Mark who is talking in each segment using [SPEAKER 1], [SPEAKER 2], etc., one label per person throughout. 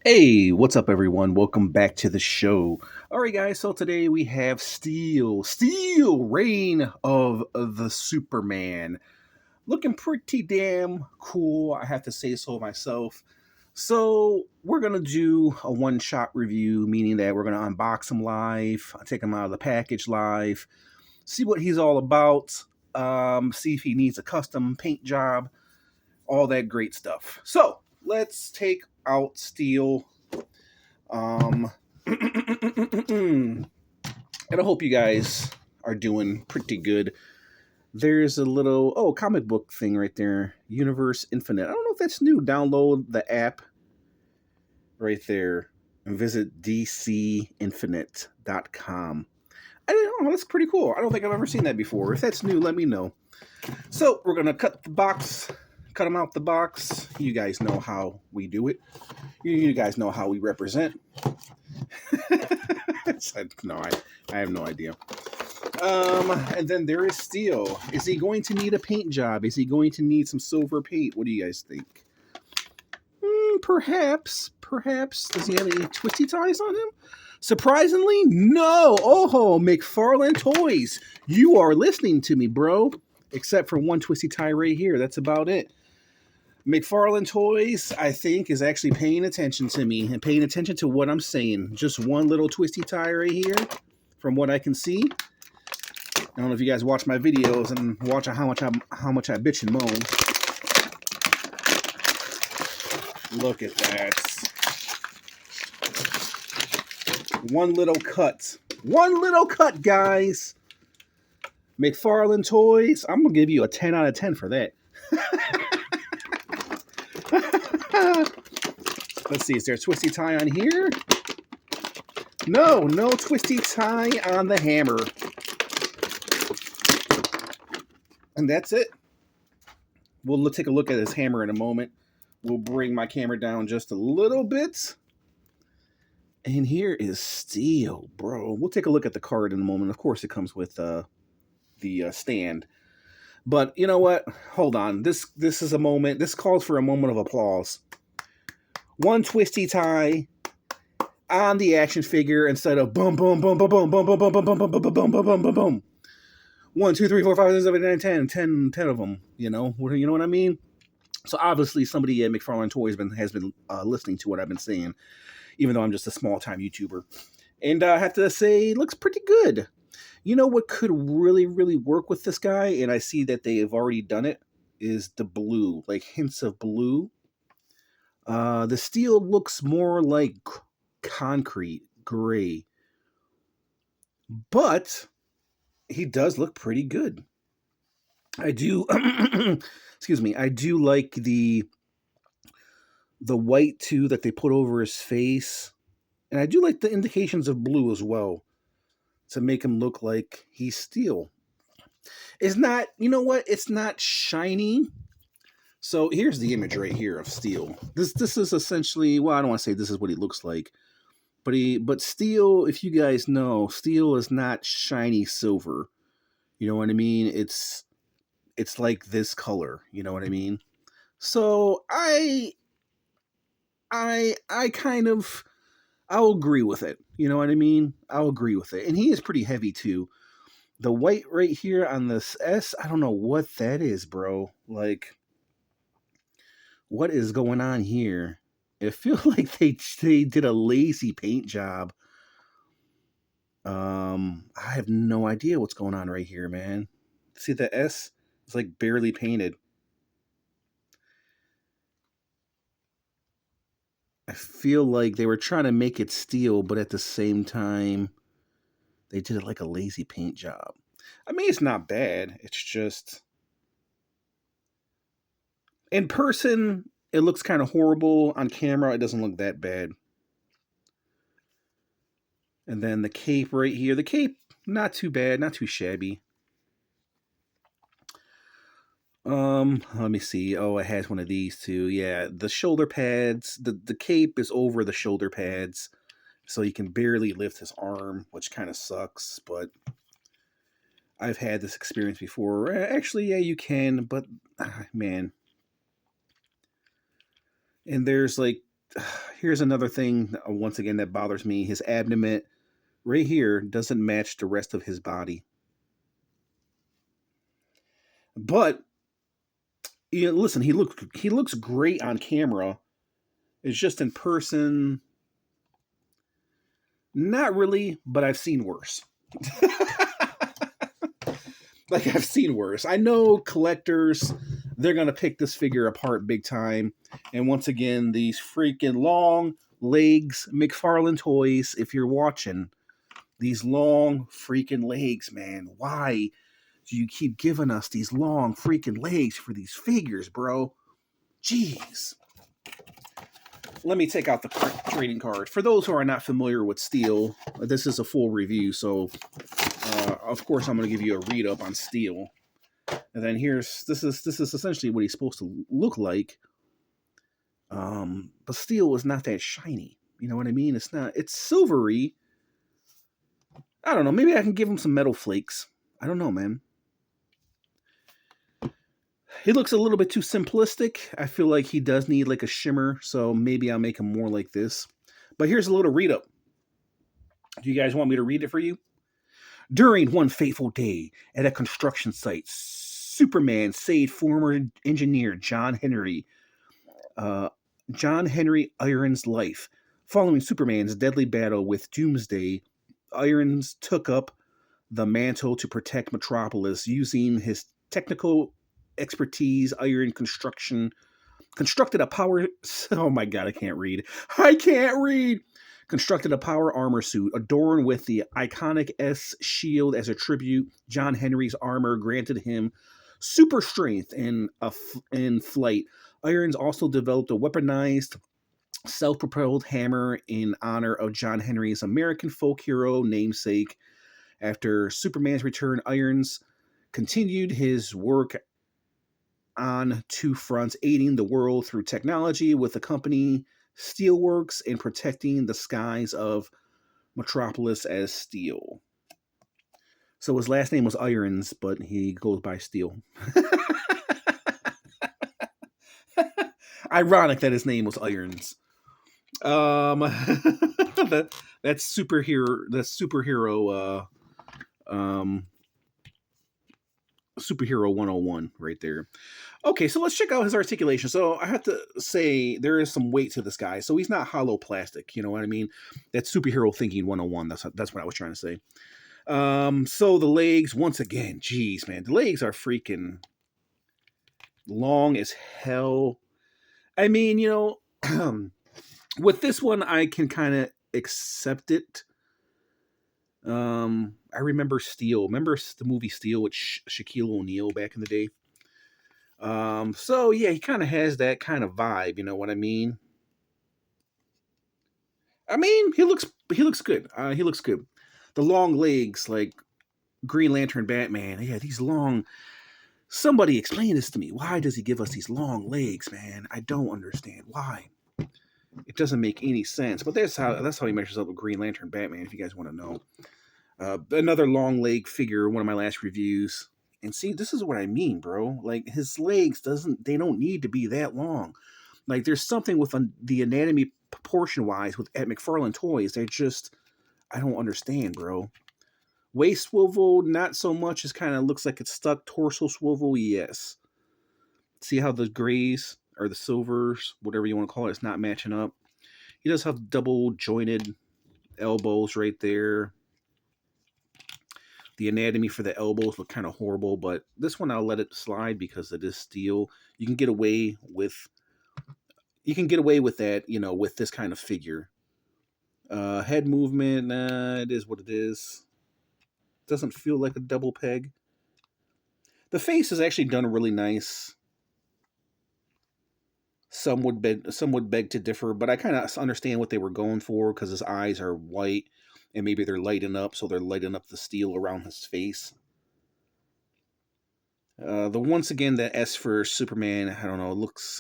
[SPEAKER 1] Hey, what's up, everyone? Welcome back to the show. All right, guys. So today we have Steel, Reign of the Superman, looking pretty damn cool. I have to say so myself. So we're gonna do a one-shot review, meaning that we're gonna unbox him live, take him out of the package live, see what he's all about, see if he needs a custom paint job, all that great stuff. So let's take out Steel. Um, and I hope you guys are doing pretty good. There's a little comic book thing right there, Universe Infinite. I don't know if that's new. Download the app right there and visit dcinfinite.com. I don't know, that's pretty cool. I don't think I've ever seen that before. If that's new, let me know. So we're gonna cut them out the box. You guys know how we do it. You guys know how we represent. No, I have no idea. And then there is Steel. Is he going to need a paint job? Is he going to need some silver paint? What do you guys think? Perhaps. Does he have any twisty ties on him? Surprisingly, no. Oh, Mcfarlane Toys. You are listening to me, bro. Except for one twisty tie right here. That's about it. Mcfarlane Toys, I think, is actually paying attention to me and paying attention to what I'm saying. Just one little twisty tie right here, from what I can see. I don't know if you guys watch my videos and watch how much I bitch and moan. Look at that. One little cut, guys. Mcfarlane Toys, I'm gonna give you a 10 out of 10 for that. Let's see, is there a twisty tie on here? No twisty tie on the hammer. And that's it. We'll take a look at his hammer in a moment. We'll bring my camera down just a little bit. And here is Steel, bro. We'll take a look at the card in a moment. Of course, it comes with the stand. But you know what? Hold on. This is a moment. This calls for a moment of applause. One twisty tie on the action figure instead of boom, boom, boom, boom, boom, boom, boom, boom, boom, boom, boom, boom, boom, boom, boom, boom, boom. 1, 2, 3, 4, 5, 6, 7, 8, 9, 10 of them. You know what I mean? So obviously somebody at Mcfarlane Toys has been listening to what I've been saying, even though I'm just a small time YouTuber. And I have to say, it looks pretty good. You know what could really, really work with this guy, and I see that they have already done it, is the blue, like hints of blue. The Steel looks more like concrete gray, but he does look pretty good. I do, excuse me, I do like the white too that they put over his face, and I do like the indications of blue as well to make him look like he's Steel. It's not, you know what? It's not shiny. So here's the image right here of Steel. This is essentially, well, I don't want to say this is what he looks like, but Steel, if you guys know, Steel is not shiny silver. You know what I mean? It's like this color. You know what I mean? So I kind of I'll agree with it. You know what I mean? I'll agree with it. And he is pretty heavy too. The white right here on this S, I don't know what that is, bro. Like, what is going on here? It feels like they did a lazy paint job. I have no idea what's going on right here, man. See the S? It's like barely painted. I feel like they were trying to make it Steel, but at the same time, they did it like a lazy paint job. I mean, it's not bad. It's just in person, it looks kind of horrible. On camera, it doesn't look that bad. And then the cape right here. The cape, not too bad, not too shabby. Let me see. Oh, it has one of these too. Yeah, the shoulder pads. The cape is over the shoulder pads, so you can barely lift his arm, which kind of sucks. But I've had this experience before. Actually, yeah, you can, but man. And there's like here's another thing, once again, that bothers me. His abdomen right here doesn't match the rest of his body. But listen, he looks great on camera. It's just in person, not really. But I've seen worse. Like, I've seen worse. I know collectors, they're gonna pick this figure apart big time. And once again, these freaking long legs, McFarlane toys. If you're watching, these long freaking legs, man. Why do you keep giving us these long freaking legs for these figures, bro? Jeez. Let me take out the trading card. For those who are not familiar with Steel, this is a full review, so of course I'm going to give you a read up on Steel. And then this is essentially what he's supposed to look like. But Steel is not that shiny. You know what I mean? It's silvery. I don't know. Maybe I can give him some metal flakes. I don't know, man. He looks a little bit too simplistic. I feel like he does need like a shimmer, so maybe I'll make him more like this. But here's a little read up. Do you guys want me to read it for you? During one fateful day at a construction site, Superman saved former engineer John Henry Irons' life. Following Superman's deadly battle with Doomsday, Irons took up the mantle to protect Metropolis using his technical expertise. Iron constructed a power. Oh my god, I can't read. Constructed a power armor suit adorned with the iconic S shield as a tribute. John Henry's armor granted him super strength in flight. Irons also developed a weaponized, self-propelled hammer in honor of John Henry's American folk hero namesake. After Superman's return, Irons continued his work on two fronts, aiding the world through technology with the company Steelworks and protecting the skies of Metropolis as Steel. So his last name was Irons, but he goes by Steel. Ironic that his name was Irons. That's superhero. Superhero 101 right there. Okay, so let's check out his articulation. So I have to say there is some weight to this guy. So he's not hollow plastic, you know what I mean? That's superhero thinking 101. That's what I was trying to say. So the legs, once again, geez, man, the legs are freaking long as hell. I mean, with this one, I can kind of accept it. I remember Steel. Remember the movie Steel with Shaquille O'Neal back in the day? So yeah, he kind of has that kind of vibe, you know what I mean? I mean, he looks good. He looks good. The long legs, like Green Lantern, Batman. Yeah, these long. Somebody explain this to me. Why does he give us these long legs, man? I don't understand why. It doesn't make any sense. But that's how he measures up with Green Lantern, Batman. If you guys want to know. Another long leg figure, one of my last reviews. And see, this is what I mean, bro. Like, his legs they don't need to be that long. Like, there's something with the anatomy proportion wise at Mcfarlane Toys. I don't understand, bro. Waist swivel, not so much. It kind of looks like it's stuck. Torso swivel, yes. See how the grays or the silvers, whatever you want to call it, it's not matching up. He does have double jointed elbows right there. The anatomy for the elbows look kind of horrible, but this one I'll let it slide because it is Steel. You can get away with that, with this kind of figure. Head movement, it is what it is. Doesn't feel like a double peg. The face is actually done really nice. Some would beg to differ, but I kind of understand what they were going for because his eyes are white and maybe they're lighting up, so they're lighting up the steel around his face. Once again, the S for Superman, I don't know,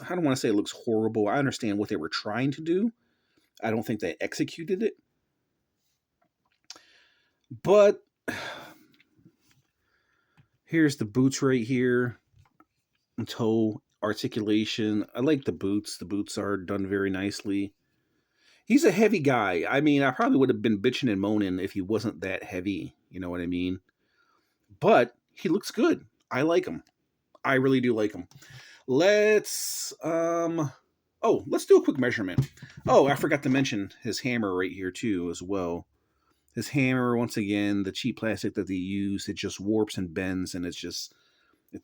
[SPEAKER 1] I don't want to say it looks horrible. I understand what they were trying to do. I don't think they executed it. But here's the boots right here. Toe articulation. I like the boots. The boots are done very nicely. He's a heavy guy. I mean, I probably would have been bitching and moaning if he wasn't that heavy. You know what I mean? But he looks good. I like him. I really do like him. Let's let's do a quick measurement. Oh, I forgot to mention his hammer right here too as well. His hammer, once again, the cheap plastic that they use, it just warps and bends, and it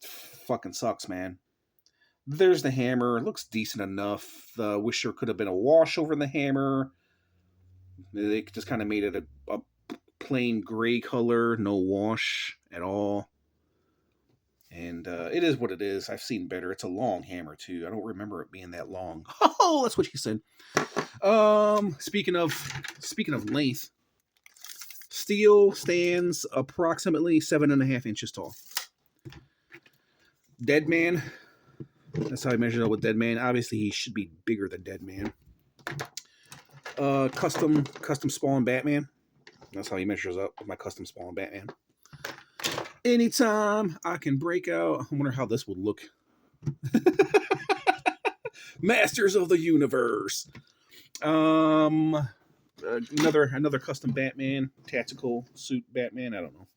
[SPEAKER 1] fucking sucks, man. There's the hammer. It looks decent enough. Wish there could have been a wash over the hammer. They just kind of made it a plain gray color, no wash at all. And it is what it is. I've seen better. It's a long hammer too. I don't remember it being that long. Oh, that's what she said. Speaking of length, steel stands approximately 7.5 inches tall. Dead Man. That's how I measured it with Dead Man. Obviously, he should be bigger than Dead Man. Custom spawn Batman. That's how he measures up with my custom spawn Batman. Anytime I can break out. I wonder how this would look. Masters of the Universe. Another custom Batman, tactical suit Batman. I don't know.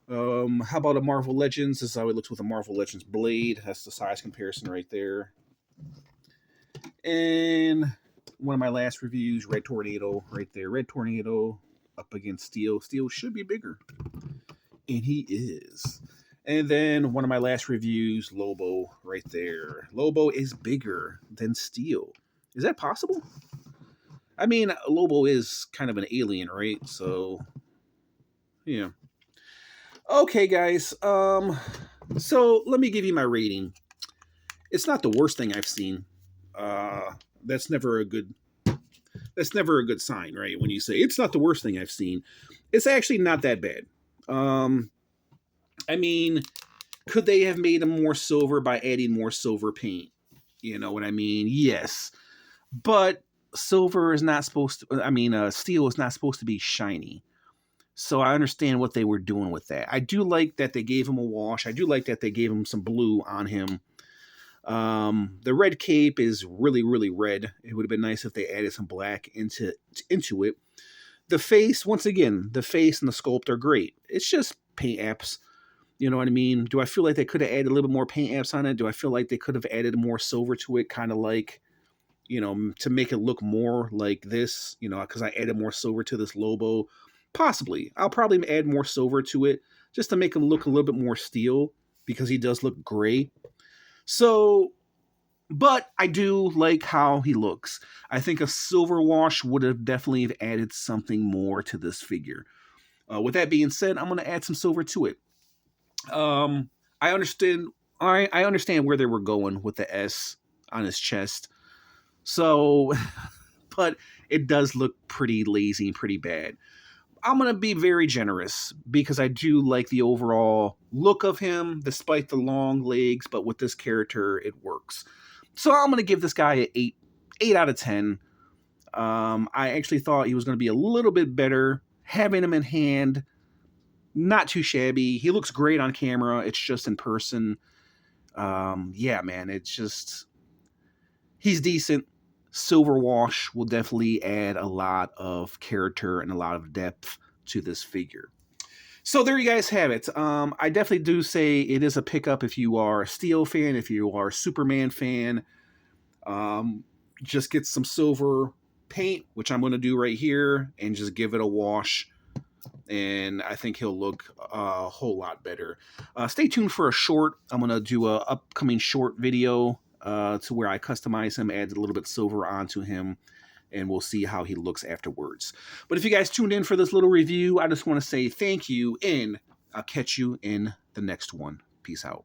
[SPEAKER 1] How about a Marvel Legends? This is how it looks with a Marvel Legends blade. That's the size comparison right there. And one of my last reviews, Red Tornado, right there. Red Tornado up against Steel. Steel should be bigger. And he is. And then one of my last reviews, Lobo, right there. Lobo is bigger than Steel. Is that possible? I mean, Lobo is kind of an alien, right? So, yeah. Okay, guys. So let me give you my rating. It's not the worst thing I've seen. That's never a good sign, right? When you say it's not the worst thing I've seen, it's actually not that bad. I mean, could they have made him more silver by adding more silver paint? You know what I mean? Yes. But silver is not supposed to, steel is not supposed to be shiny. So I understand what they were doing with that. I do like that they gave him a wash. I do like that they gave him some blue on him. The red cape is really, really red. It would have been nice if they added some black into it. The face, once again, the face and the sculpt are great. It's just paint apps. You know what I mean? Do I feel like they could have added a little bit more paint apps on it? Do I feel like they could have added more silver to it? Kind of like, to make it look more like this, because I added more silver to this Lobo. Possibly. I'll probably add more silver to it just to make him look a little bit more steel because he does look gray. So, but I do like how he looks. I think a silver wash would have definitely added something more to this figure. With that being said, I'm going to add some silver to it. I understand where they were going with the S on his chest. So, but it does look pretty lazy and pretty bad. I'm going to be very generous because I do like the overall look of him, despite the long legs, but with this character, it works. So I'm going to give this guy an 8 out of 10. I actually thought he was going to be a little bit better. Having him in hand, not too shabby. He looks great on camera. It's just in person. Yeah, man, he's decent. Silver wash will definitely add a lot of character and a lot of depth to this figure. So there you guys have it. I definitely do say it is a pickup if you are a Steel fan, if you are a Superman fan. Just get some silver paint, which I'm going to do right here, and just give it a wash. And I think he'll look a whole lot better. Stay tuned for a short. I'm going to do a upcoming short video to where I customize him, add a little bit silver onto him, and we'll see how he looks afterwards. But if you guys tuned in for this little review, I just want to say thank you, and I'll catch you in the next one. Peace out.